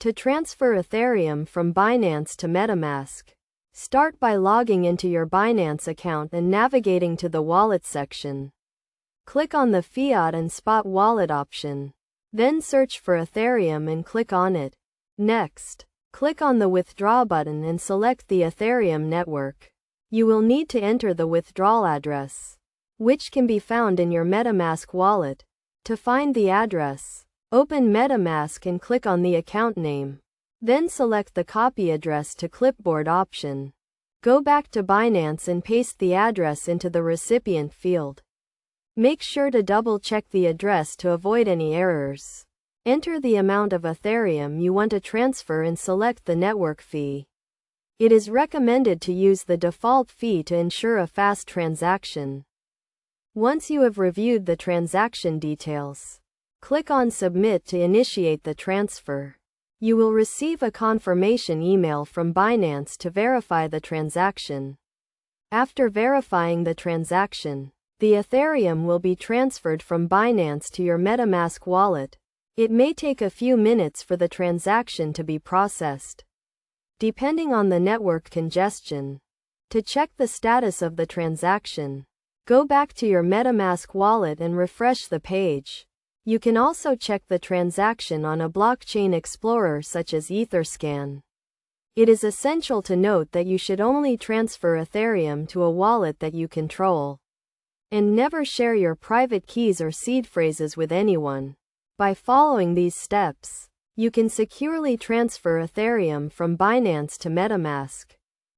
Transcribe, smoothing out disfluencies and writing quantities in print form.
To transfer Ethereum from Binance to Metamask, start by logging into your Binance account and navigating to the Wallet section. Click on the Fiat and Spot Wallet option. Then search for Ethereum and click on it. Next, click on the Withdraw button and select the Ethereum network. You will need to enter the withdrawal address, which can be found in your Metamask wallet. To find the address, open Metamask and click on the account name. Then select the Copy Address to Clipboard option. Go back to Binance and paste the address into the recipient field. Make sure to double-check the address to avoid any errors. Enter the amount of Ethereum you want to transfer and select the network fee. It is recommended to use the default fee to ensure a fast transaction. Once you have reviewed the transaction details, click on Submit to initiate the transfer. You will receive a confirmation email from Binance to verify the transaction. After verifying the transaction, the Ethereum will be transferred from Binance to your Metamask wallet. It may take a few minutes for the transaction to be processed, depending on the network congestion. To check the status of the transaction, go back to your Metamask wallet and refresh the page. You can also check the transaction on a blockchain explorer such as Etherscan. It is essential to note that you should only transfer Ethereum to a wallet that you control, and never share your private keys or seed phrases with anyone. By following these steps, you can securely transfer Ethereum from Binance to Metamask.